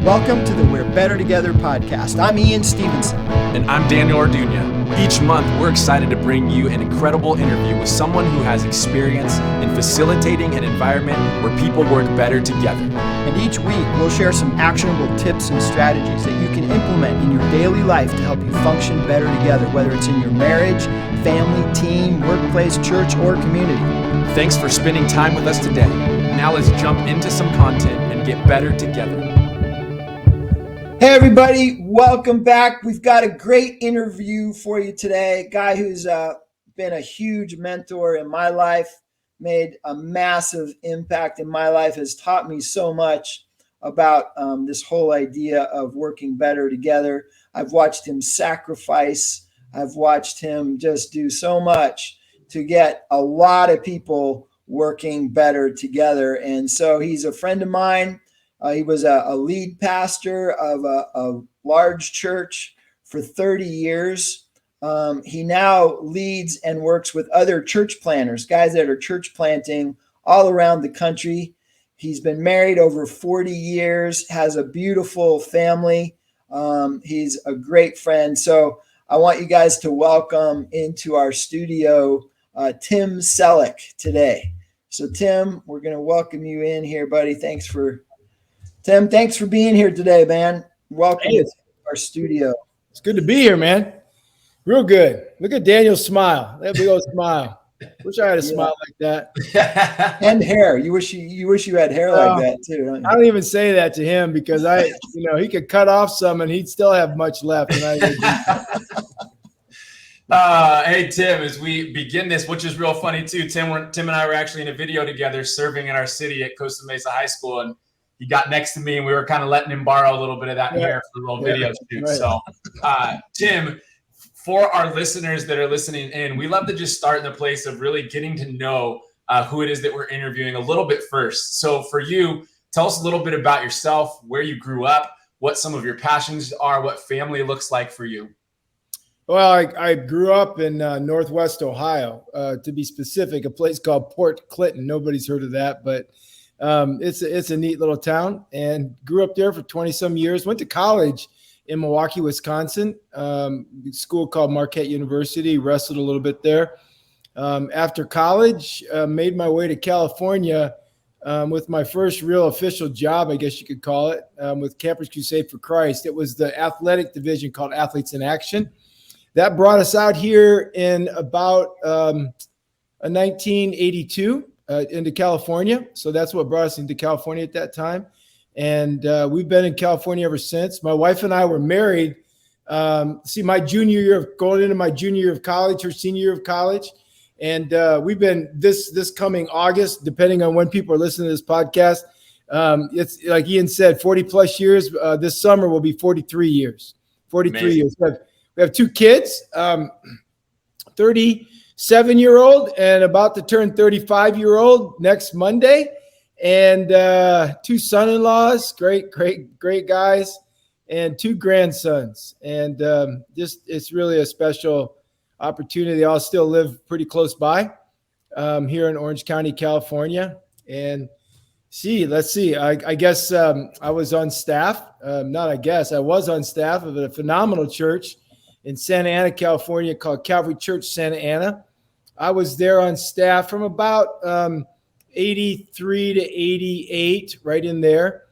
Welcome to the We're Better Together podcast. I'm Ian Stevenson. And I'm Daniel Orduña. Each month, we're excited to bring you an incredible interview with someone who has experience in facilitating an environment where people work better together. And each week, we'll share some actionable tips and strategies that you can implement in your daily life to help you function better together, whether it's in your marriage, family, team, workplace, church, or community. Thanks for spending time with us today. Now let's jump into some content and get better together. Hey everybody, welcome back. We've got a great interview for you today. A guy who's been a huge mentor in my life, made a massive impact in my life, has taught me so much about this whole idea of working better together. I've watched him sacrifice. I've watched him just do so much to get a lot of people working better together. And so he's a friend of mine. He was a lead pastor of a large church for 30 years. He now leads and works with other church planters, guys that are church planting all around the country. He's been married over 40 years, has a beautiful family. He's a great friend. So I want you guys to welcome into our studio Tim Celek today. So Tim, we're going to welcome you in here, buddy. Tim, thanks for being here today, man. Welcome to our studio. It's good to be here, man. Real good. Look at Daniel's smile. That big old smile. Wish I had a smile like that. And hair. You wish you had hair like that too, don't you? I don't even say that to him because he could cut off some and he'd still have much left. Hey, Tim, as we begin this, which is real funny too, Tim and I were actually in a video together serving in our city at Costa Mesa High School, and he got next to me and we were kind of letting him borrow a little bit of that hair for a little video shoot. Right. So, Tim, for our listeners that are listening in, we love to just start in the place of really getting to know who it is that we're interviewing a little bit first. So for you, tell us a little bit about yourself, where you grew up, what some of your passions are, what family looks like for you. Well, I grew up in Northwest Ohio, to be specific, a place called Port Clinton. Nobody's heard of that, but it's a neat little town, and grew up there for 20 some years. Went to college in Milwaukee, Wisconsin, school called Marquette University, wrestled a little bit there. After college, made my way to California with my first real official job, I guess you could call it, with Campus Crusade for Christ. It was the athletic division called Athletes in Action. That brought us out here in about 1982 into California. So that's what brought us into California at that time. And we've been in California ever since. My wife and I were married. My junior year, going into my junior year of college, her senior year of college. And we've been this coming August, depending on when people are listening to this podcast. It's like Ian said, 40 plus years. This summer will be 43 years. 43 Amazing. Years. We have two kids, 37-year-old and about to turn 35-year-old next Monday. And two son-in-laws, great guys, and two grandsons. And it's really a special opportunity. They all still live pretty close by here in Orange County, California. And let's see. I guess I was on staff. I was on staff of a phenomenal church in Santa Ana, California called Calvary Church Santa Ana. I was there on staff from about 83 to 88, right in there.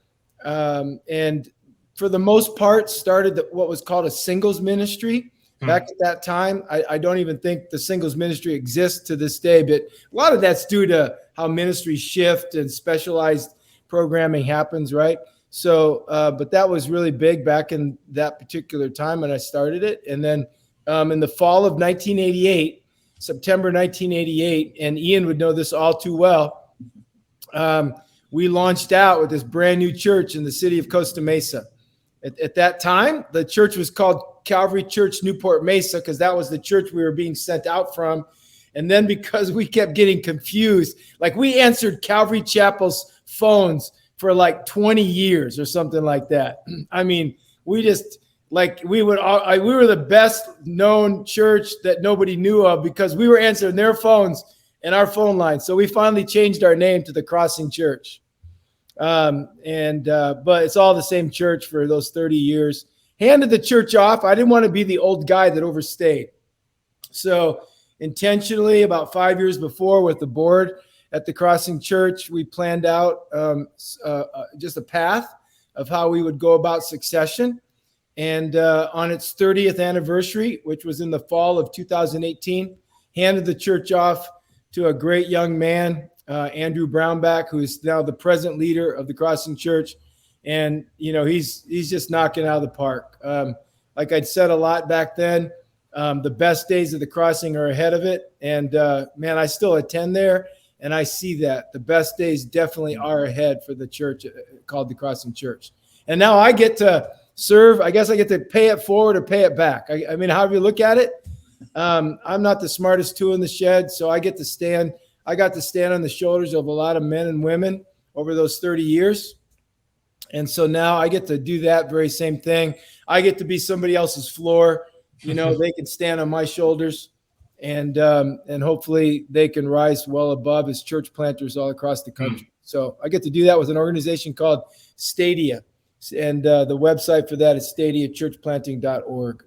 And for the most part, started what was called a singles ministry. Back at that time, I don't even think the singles ministry exists to this day, but a lot of that's due to how ministries shift and specialized programming happens, right? So, but that was really big back in that particular time when I started it. And then in the fall of 1988, September 1988, and Ian would know this all too well, we launched out with this brand new church in the city of Costa Mesa. At that time, the church was called Calvary Church Newport Mesa because that was the church we were being sent out from. And then because we kept getting confused, like we answered Calvary Chapel's phones for like 20 years or something like that. I mean, we just we were the best known church that nobody knew of because we were answering their phones and our phone lines. So we finally changed our name to the Crossing Church. But it's all the same church for those 30 years. Handed the church off. I didn't want to be the old guy that overstayed. So intentionally, about 5 years before, with the board at the Crossing Church, we planned out just a path of how we would go about succession. And on its 30th anniversary, which was in the fall of 2018, handed the church off to a great young man, Andrew Brownback, who is now the present leader of the Crossing Church. And, he's just knocking out of the park. Like I'd said a lot back then, the best days of the Crossing are ahead of it. And, man, I still attend there, and I see that. The best days definitely are ahead for the church called the Crossing Church. And now I get to serve. I guess I get to pay it forward or pay it back. I mean, however you look at it. I'm not the smartest tool in the shed, so I got to stand on the shoulders of a lot of men and women over those 30 years. And so now I get to do that very same thing. I get to be somebody else's floor. They can stand on my shoulders, and hopefully they can rise well above as church planters all across the country. So I get to do that with an organization called Stadia. And the website for that is stadiachurchplanting.org.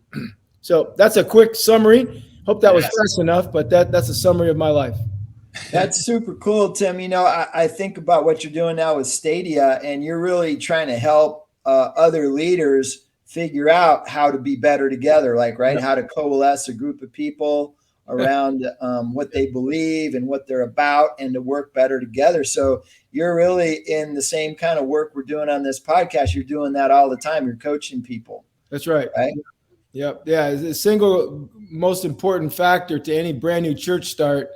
So that's a quick summary. Hope that was fast enough, but that's a summary of my life. That's super cool, Tim. I think about what you're doing now with Stadia, and you're really trying to help other leaders figure out how to be better together, how to coalesce a group of people around what they believe and what they're about, and to work better together. So you're really in the same kind of work we're doing on this podcast. You're doing that all the time. You're coaching people. That's right. Right? Yep. Yeah. The single most important factor to any brand new church start.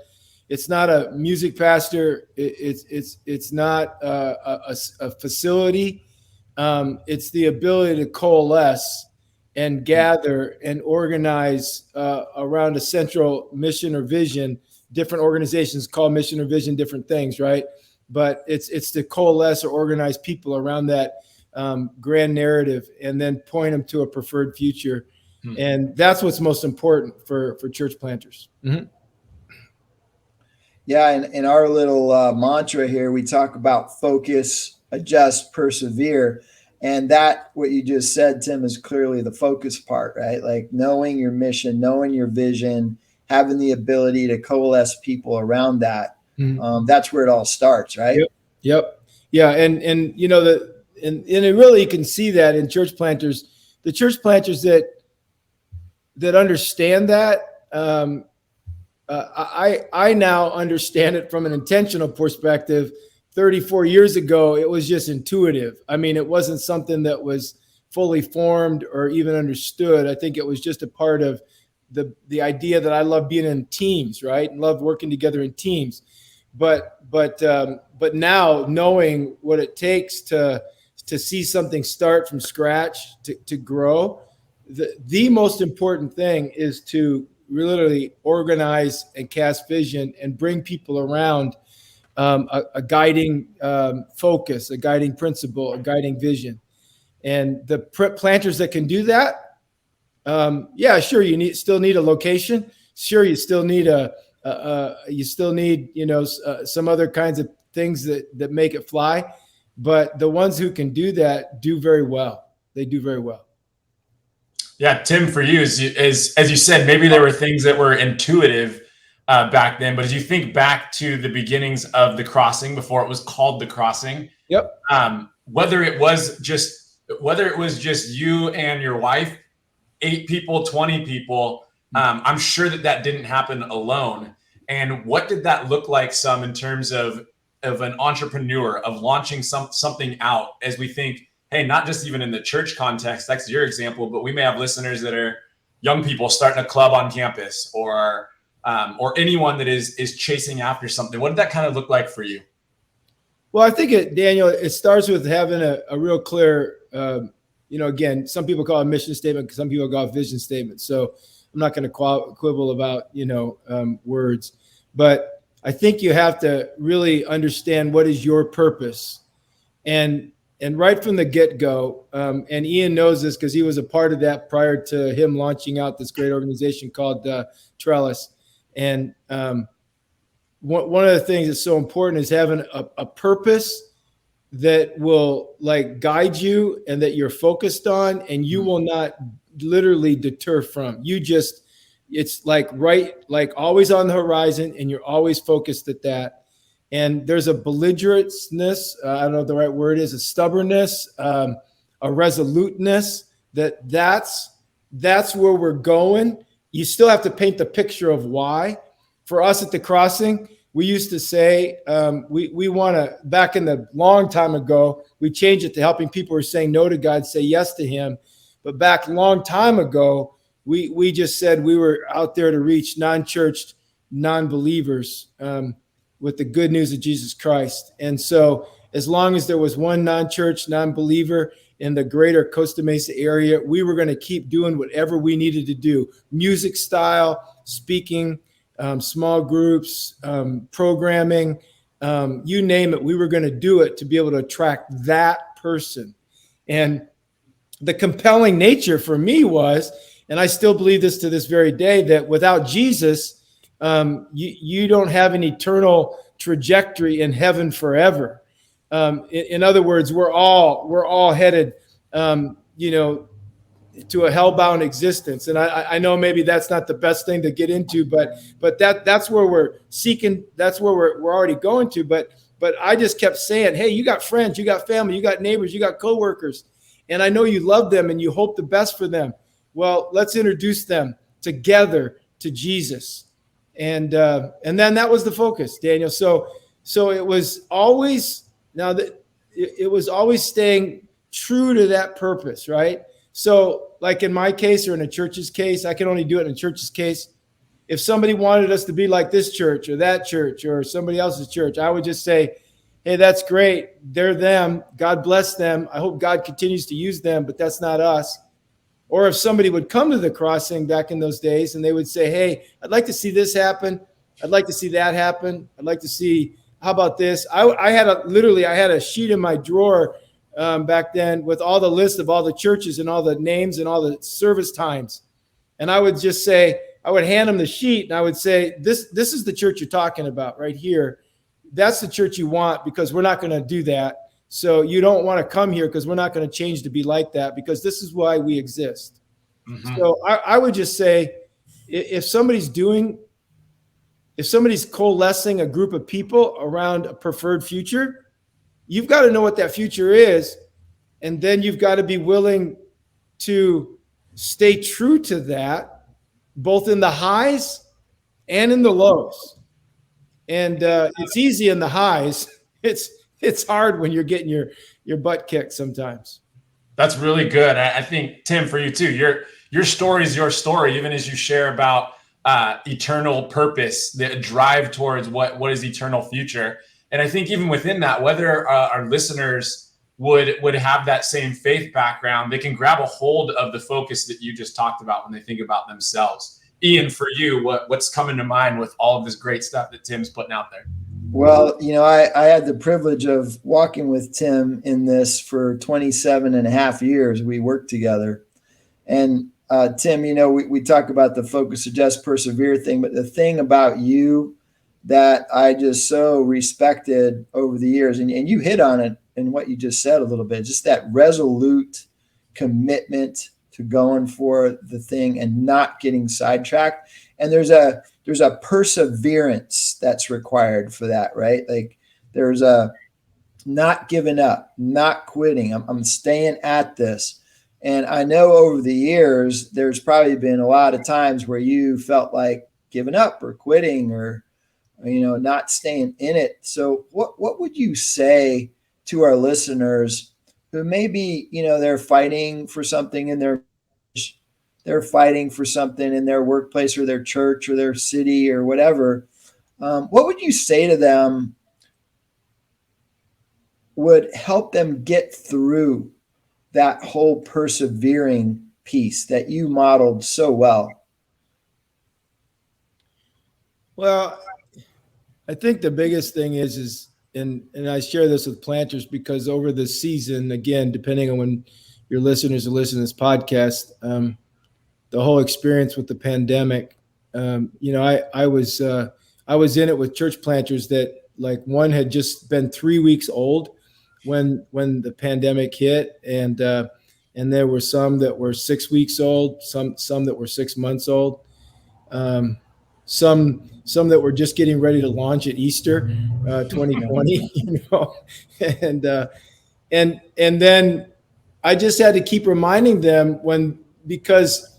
It's not a music pastor. It's not a facility. It's the ability to coalesce and gather and organize around a central mission or vision. Different organizations call mission or vision different things, right? But it's to coalesce or organize people around that grand narrative, and then point them to a preferred future. And that's what's most important for church planters. Mm-hmm. Yeah, in our little mantra here, we talk about focus, adjust, persevere. And that, what you just said, Tim, is clearly the focus part, right? Like knowing your mission, knowing your vision, having the ability to coalesce people around that. Mm-hmm. That's where it all starts, right? Yep. Yeah, and it really, you can see that in church planters. The church planters that understand that, I now understand it from an intentional perspective. 34 years ago, it was just intuitive. I mean, it wasn't something that was fully formed or even understood. I think it was just a part of the idea that I love being in teams, right? And love working together in teams. But now knowing what it takes to see something start from scratch, to grow, the most important thing is to literally organize and cast vision and bring people around a guiding focus, a guiding principle, a guiding vision. And the planters that can do that, sure, you still need a location. Sure, you still need some other kinds of things that make it fly. But the ones who can do that do very well. They do very well. Yeah, Tim, for you, as you said, maybe there were things that were intuitive back then, but as you think back to the beginnings of the Crossing, before it was called the Crossing, yep. Whether it was just you and your wife, 8 people, 20 people, I'm sure that didn't happen alone. And what did that look like in terms of an entrepreneur, of launching something out, as we think, hey, not just even in the church context, that's your example, but we may have listeners that are young people starting a club on campus, or anyone that is chasing after something. What did that kind of look like for you? Well, I think Daniel, it starts with having a real clear, again, some people call it a mission statement, some people call it a vision statement. So I'm not going to quibble about, words, but I think you have to really understand what is your purpose. And right from the get-go, and Ian knows this because he was a part of that prior to him launching out this great organization called Trellis. And one of the things that's so important is having a purpose that will like guide you and that you're focused on, and you will not literally deter from. It's like always on the horizon, and you're always focused at that. And there's a belligerentness, I don't know what the right word is, a stubbornness, a resoluteness that's where we're going. You still have to paint the picture of why. For us at the Crossing, we used to say we want to, back in the long time ago, we changed it to helping people who are saying no to God say yes to him. But back a long time ago, we just said we were out there to reach non-churched, non-believers with the good news of Jesus Christ. And so as long as there was one non-church, non-believer in the greater Costa Mesa area, we were going to keep doing whatever we needed to do. Music style, speaking, small groups, programming, you name it, we were going to do it to be able to attract that person. And the compelling nature for me was, and I still believe this to this very day, that without Jesus, you don't have an eternal trajectory in heaven forever. In other words, we're all headed, to a hellbound existence. And I know maybe that's not the best thing to get into, but that's where we're seeking. That's where we're already going to. But I just kept saying, hey, you got friends, you got family, you got neighbors, you got coworkers, and I know you love them and you hope the best for them. Well, let's introduce them together to Jesus. And then that was the focus, Daniel. So it was always, it was always staying true to that purpose, right? So like in my case or in a church's case, I can only do it in a church's case. If somebody wanted us to be like this church or somebody else's church, I would just say, hey, that's great. They're them. God bless them. I hope God continues to use them, but that's not us. Or if somebody would come to the Crossing back in those days and they would say, hey, I'd like to see this happen. I'd like to see that happen. I'd like to see, how about this? I had a sheet in my drawer back then with all the list of all the churches and all the names and all the service times. And I would just say, I would hand them the sheet and I would say, this is the church you're talking about right here. That's the church you want, because we're not going to do that. So you don't want to come here because we're not going to change to be like that, because this is why we exist. Mm-hmm. So I would just say, if somebody's coalescing a group of people around a preferred future, you've got to know what that future is. And then you've got to be willing to stay true to that, both in the highs and in the lows. And it's easy in the highs. It's hard when you're getting your butt kicked sometimes. That's really good. I think, Tim, for you too, your story is your story, even as you share about eternal purpose, the drive towards what is eternal future. And I think even within that, whether our listeners would have that same faith background, they can grab a hold of the focus that you just talked about when they think about themselves. Ian, for you, what's coming to mind with all of this great stuff that Tim's putting out there? Well, I had the privilege of walking with Tim in this for 27 and a half years. We worked together. And Tim, we talk about the focus, suggest, persevere thing, but the thing about you that I just so respected over the years, and you hit on it in what you just said a little bit, just that resolute commitment to going for the thing and not getting sidetracked. And there's a perseverance that's required for that, right? Like there's a not giving up, not quitting. I'm staying at this. And I know over the years, there's probably been a lot of times where you felt like giving up or quitting or, not staying in it. So what would you say to our listeners who maybe, they're fighting for something in they're fighting for something in their workplace or their church or their city or whatever. What would you say to them would help them get through that whole persevering piece that you modeled so well? Well, I think the biggest thing is and I share this with planters because over the season, again, depending on when your listeners are listening to this podcast, the whole experience with the pandemic, I was in it with church planters that like one had just been 3 weeks old when the pandemic hit, and there were some that were 6 weeks old, some that were 6 months old, some that were just getting ready to launch at Easter 2020, and then I just had to keep reminding them because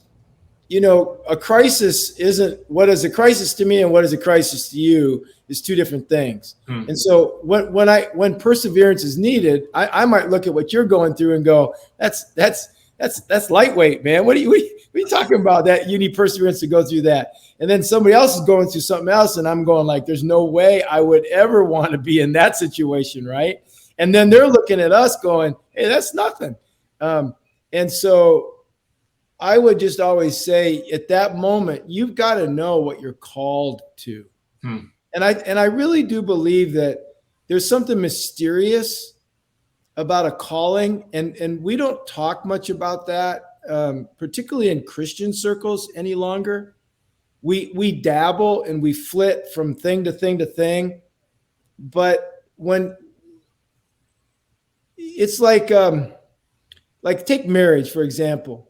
a crisis isn't what is a crisis to me and what is a crisis to you is two different things. And so when perseverance is needed, I might look at what you're going through and go, that's lightweight, man. What are you talking about? That you need perseverance to go through that. And then somebody else is going through something else, and I'm going like, there's no way I would ever want to be in that situation, right? And then they're looking at us going, hey, that's nothing. And so I would just always say at that moment, you've got to know what you're called to. And I really do believe that there's something mysterious about a calling. And we don't talk much about that, particularly in Christian circles any longer. We dabble and we flit from thing to thing to thing. But when it's like take marriage, for example.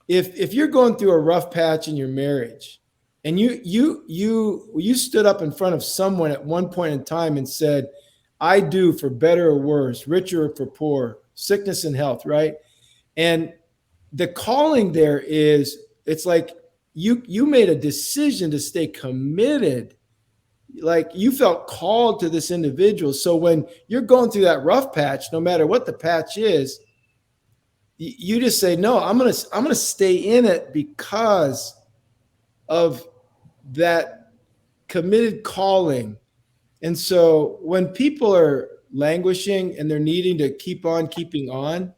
If you're going through a rough patch in your marriage and you stood up in front of someone at one point in time and said, I do for better or worse, richer or for poor, sickness and health, right? And the calling there is, it's like you made a decision to stay committed. Like you felt called to this individual. So when you're going through that rough patch, no matter what the patch is, you just say, no, I'm gonna stay in it because of that committed calling. And so when people are languishing and they're needing to keep on keeping on,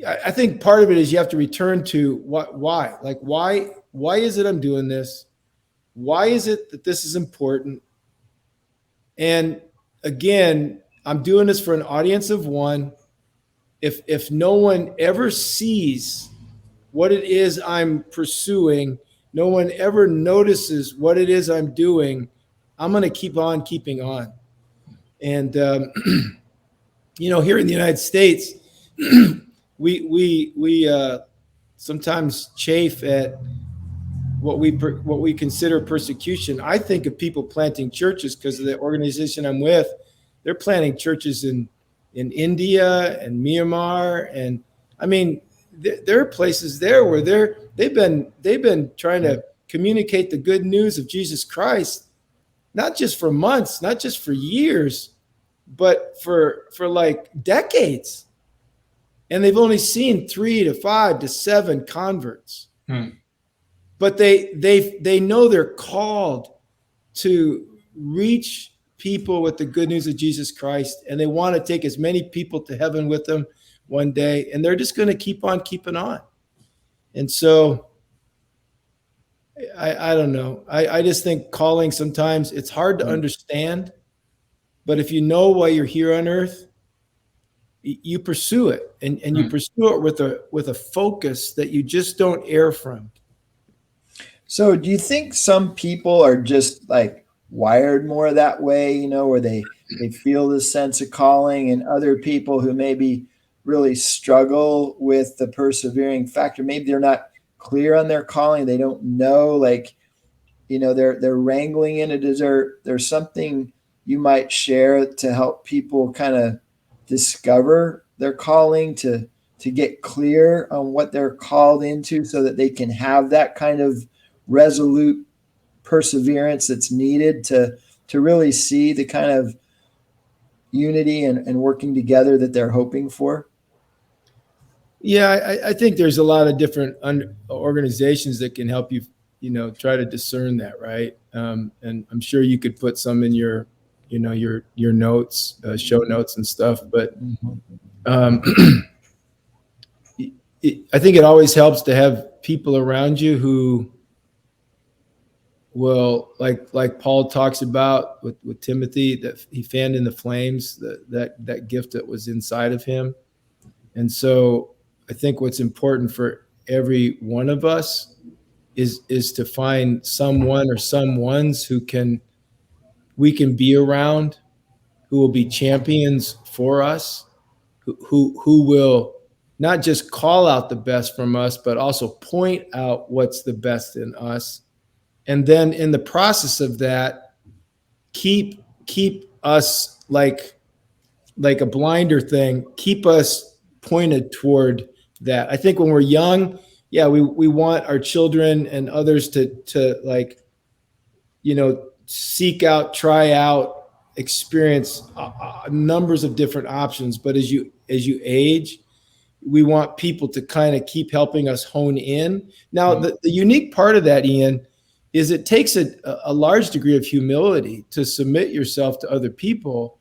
I think part of it is you have to return to why? Like, why is it I'm doing this? Why is it that this is important? And again, I'm doing this for an audience of one. If no one ever sees what it is I'm pursuing, no one ever notices what it is I'm doing, I'm going to keep on keeping on. And, here in the United States, we sometimes chafe at what we consider persecution. I think of people planting churches because of the organization I'm with. They're planting churches in India and Myanmar, and I mean, there are places there where they've been trying to communicate the good news of Jesus Christ, not just for months, not just for years, but for like decades, and they've only seen 3 to 5 to 7 converts. But they know they're called to reach people with the good news of Jesus Christ, and they want to take as many people to heaven with them one day, and they're just going to keep on keeping on. And so I don't know. I just think calling, sometimes it's hard to understand, but if you know why you're here on earth, you pursue it, and you pursue it with a focus that you just don't err from. So do you think some people are just like wired more that way, where they feel this sense of calling, and other people who maybe really struggle with the persevering factor, maybe they're not clear on their calling, they don't know, like, they're wrangling in it. Is there's something you might share to help people kind of discover their calling, to get clear on what they're called into, so that they can have that kind of resolute perseverance that's needed to really see the kind of unity and working together that they're hoping for? Yeah, I think there's a lot of different organizations that can help you, try to discern that, right? And I'm sure you could put some in your notes, show notes and stuff. But I think it always helps to have people around you who will, like Paul talks about with Timothy, that he fanned in the flames, that gift that was inside of him. And so I think what's important for every one of us is to find someone or someones we can be around, who will be champions for us, who will not just call out the best from us, but also point out what's the best in us. And then in the process of that, keep us like a blinder thing, keep us pointed toward that. I think when we're young, yeah, we want our children and others to like, seek out, try out, experience numbers of different options. But as you age, we want people to kind of keep helping us hone in. Now, the unique part of that, Ian, is it takes a large degree of humility to submit yourself to other people.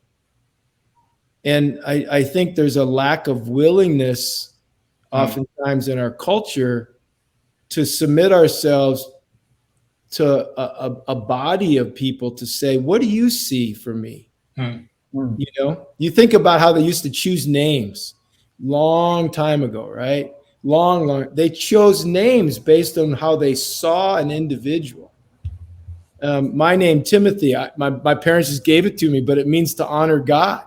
And I think there's a lack of willingness oftentimes in our culture to submit ourselves to a body of people to say, what do you see for me? You think about how they used to choose names long time ago, right? Long. They chose names based on how they saw an individual. My name, Timothy, my parents just gave it to me, but it means to honor God.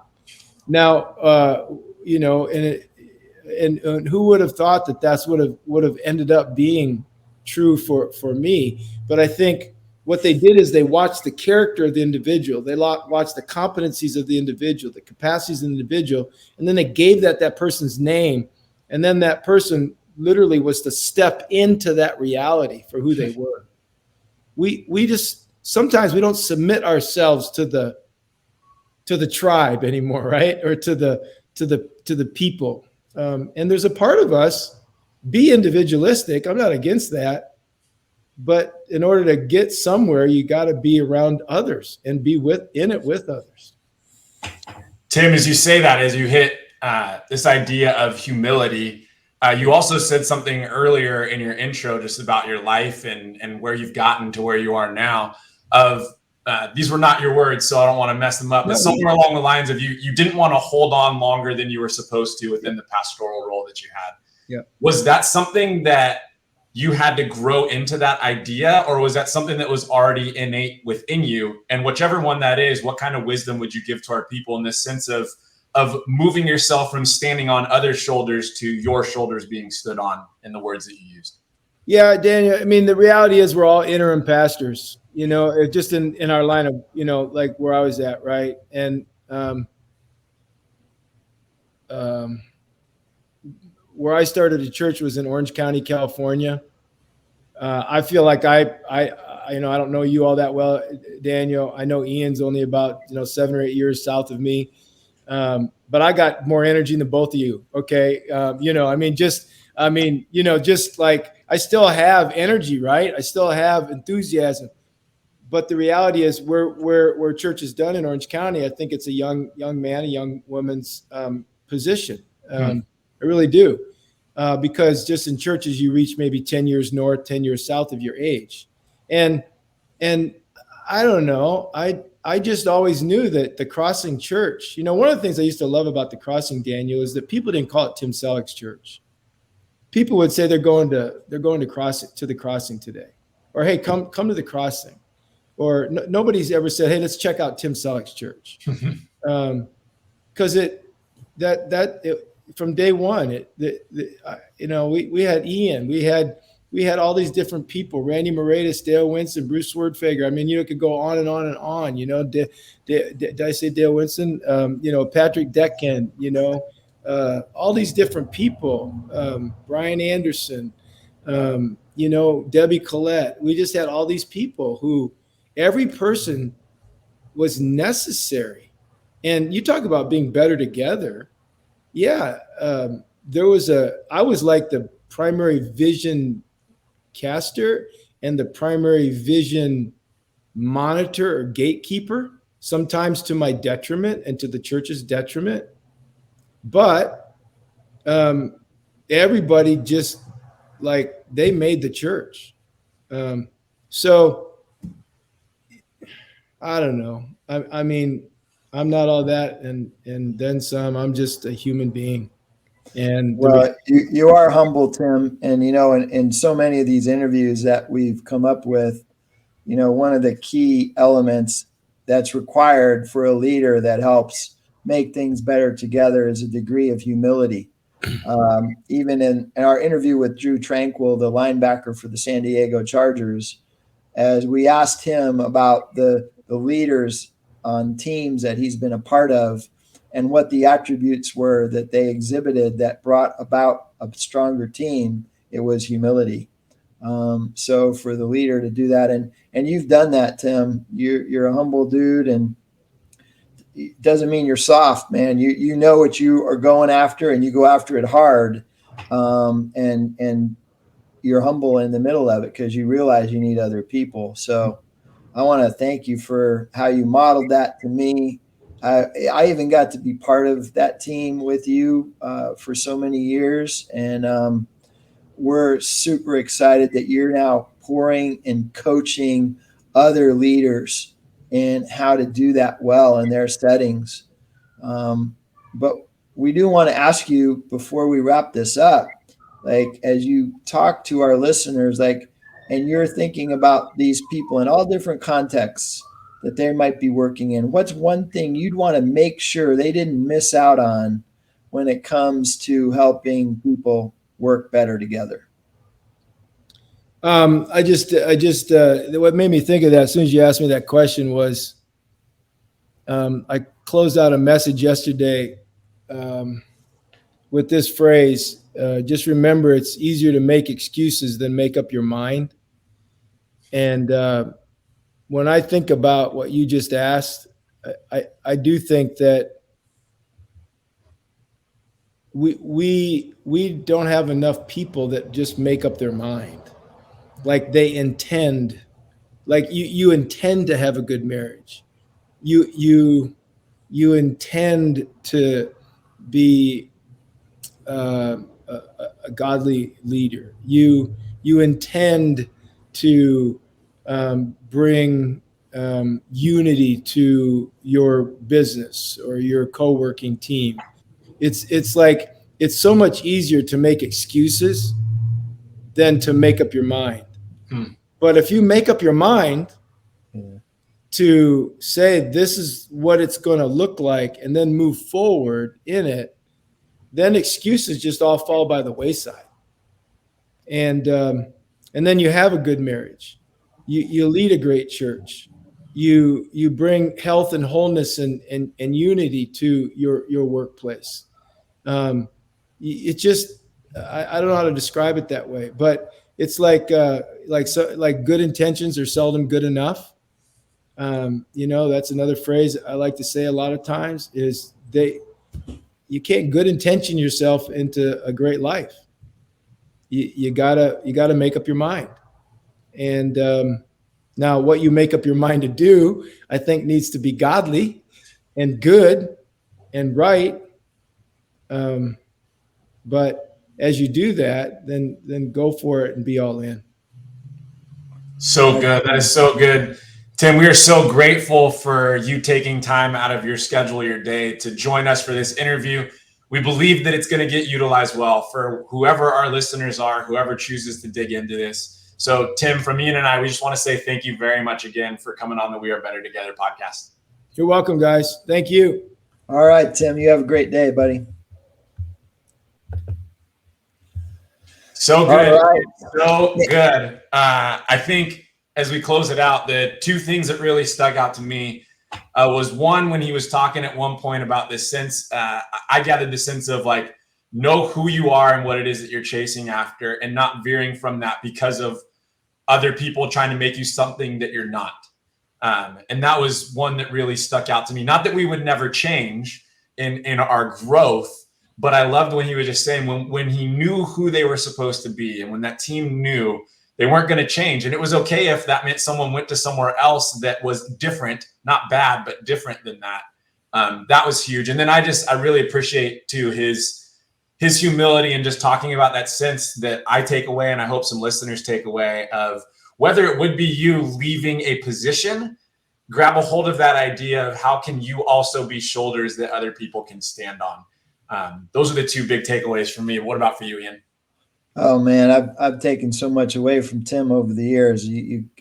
Now, and who would have thought that that's would have ended up being true for me? But I think what they did is they watched the character of the individual. They watched the competencies of the individual, the capacities of the individual, and then they gave that person's name. And then that person literally was to step into that reality for who they were. We just, sometimes we don't submit ourselves to the tribe anymore, right? Or to the people. And there's a part of us, be individualistic. I'm not against that. But in order to get somewhere, you got to be around others and be in it with others. Tim, as you say that, as you hit this idea of humility, you also said something earlier in your intro just about your life and where you've gotten to where you are now. These were not your words, so I don't want to mess them up. But somewhere along the lines of you didn't want to hold on longer than you were supposed to within the pastoral role that you had. Yeah. Was that something that you had to grow into that idea, or was that something that was already innate within you? And whichever one that is, what kind of wisdom would you give to our people in this sense of moving yourself from standing on other shoulders to your shoulders being stood on, in the words that you used? Yeah, Daniel, I mean, the reality is we're all interim pastors, just in our line of, like where I was at, right? And where I started a church was in Orange County, California. I feel like I don't know you all that well, Daniel. I know Ian's only about 7 or 8 years south of me, but I got more energy than both of you. Okay, just like I still have energy, right? I still have enthusiasm, but the reality is, where church is done in Orange County, I think it's a young man, a young woman's position. I really do. Because just in churches, you reach maybe 10 years north, 10 years south of your age. And I don't know, I just always knew that the Crossing Church, one of the things I used to love about the Crossing, Daniel, is that people didn't call it Tim Celek's church. People would say they're going to the Crossing today, or hey, come to the Crossing, or nobody's ever said, hey, let's check out Tim Celek's church, because from day one, we had Ian, we had all these different people, Randy Moratis, Dale Winston, Bruce Wordfager. I mean, it could go on and on and on. Did I say Dale Winston? Patrick Decken. All these different people. Brian Anderson. Debbie Collette. We just had all these people who, every person was necessary. And you talk about being better together. Yeah, I was like the primary vision caster and the primary vision monitor or gatekeeper, sometimes to my detriment and to the church's detriment. But everybody just like they made the church. So I don't know. I mean, I'm not all that and then some. I'm just a human being. And well, you are humble, Tim. And, in so many of these interviews that we've come up with, one of the key elements that's required for a leader that helps make things better together is a degree of humility. Even in our interview with Drew Tranquil, the linebacker for the San Diego Chargers, as we asked him about the leaders on teams that he's been a part of and what the attributes were that they exhibited that brought about a stronger team, it was humility. So for the leader to do that, and you've done that, Tim. You're a humble dude, and it doesn't mean you're soft, man. You know what you are going after, and you go after it hard, and you're humble in the middle of it because you realize you need other people. So I want to thank you for how you modeled that to me. I even got to be part of that team with you for so many years, and we're super excited that you're now pouring and coaching other leaders in how to do that well in their settings. But we do want to ask you before we wrap this up, like as you talk to our listeners, like, and you're thinking about these people in all different contexts that they might be working in, what's one thing you'd want to make sure they didn't miss out on when it comes to helping people work better together? I just what made me think of that as soon as you asked me that question was, I closed out a message yesterday with this phrase, just remember it's easier to make excuses than make up your mind. And when I think about what you just asked, I do think that we don't have enough people that just make up their mind. Like they intend, like you intend to have a good marriage. You intend to be a godly leader. You intend to bring unity to your business or your co-working team. It's like it's so much easier to make excuses than to make up your mind. But if you make up your mind to say this is what it's going to look like and then move forward in it, then excuses just all fall by the wayside. And then you have a good marriage. You lead a great church. You bring health and wholeness and unity to your workplace. It just I don't know how to describe it that way, but it's like good intentions are seldom good enough. That's another phrase I like to say a lot of times is you can't good intention yourself into a great life. You gotta make up your mind. And now what you make up your mind to do, I think needs to be godly and good and right. But as you do that, then go for it and be all in. So good. That is so good. Tim, we are so grateful for you taking time out of your schedule, your day to join us for this interview. We believe that it's going to get utilized well for whoever our listeners are, whoever chooses to dig into this. So Tim, from Ian and I, we just want to say thank you very much again for coming on the We Are Better Together podcast. You're welcome, guys. Thank you. All right, Tim, you have a great day, buddy. So good. Right. So good. I think as we close it out, the two things that really stuck out to me was one, when he was talking at one point about this sense, I gathered the sense of like, know who you are and what it is that you're chasing after and not veering from that because of other people trying to make you something that you're not. And that was one that really stuck out to me. Not that we would never change in our growth, but I loved when he was just saying when he knew who they were supposed to be and when that team knew they weren't going to change. And it was okay if that meant someone went to somewhere else that was different, not bad, but different than that. That was huge. And then I really appreciate too his humility and just talking about that sense that I take away, and I hope some listeners take away, of whether it would be you leaving a position, grab a hold of that idea of how can you also be shoulders that other people can stand on. Those are the two big takeaways for me. What about for you, Ian? Oh man, I've taken so much away from Tim over the years.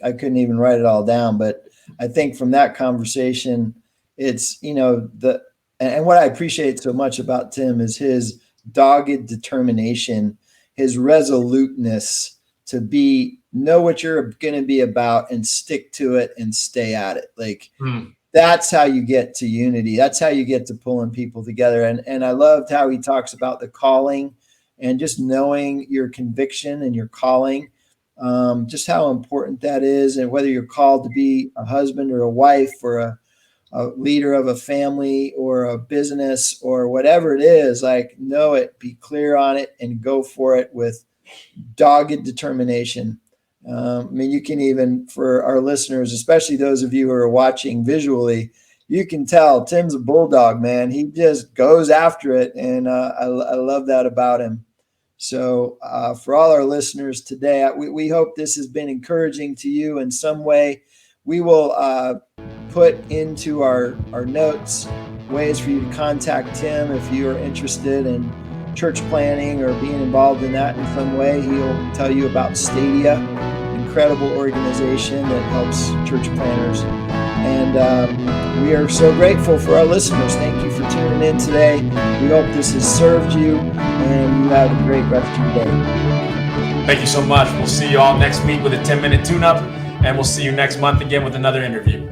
I couldn't even write it all down, but I think from that conversation, it's, and what I appreciate so much about Tim is his dogged determination, his resoluteness to know what you're going to be about and stick to it and stay at it. Like, that's how you get to unity. That's how you get to pulling people together. And I loved how he talks about the calling and just knowing your conviction and your calling, just how important that is. And whether you're called to be a husband or a wife or a leader of a family or a business or whatever it is, like, know it, be clear on it, and go for it with dogged determination. I mean, you can even, for our listeners, especially those of you who are watching visually, you can tell Tim's a bulldog, man. He just goes after it. And I love that about him. So for all our listeners today, we hope this has been encouraging to you in some way. We will put into our notes ways for you to contact Tim if you are interested in church planning or being involved in that in some way. He'll tell you about Stadia, incredible organization that helps church planners. And we are so grateful for our listeners. Thank you for tuning in today. We hope this has served you, and you have a great rest of your day. Thank you so much. We'll see you all next week with a 10-minute tune-up, and we'll see you next month again with another interview.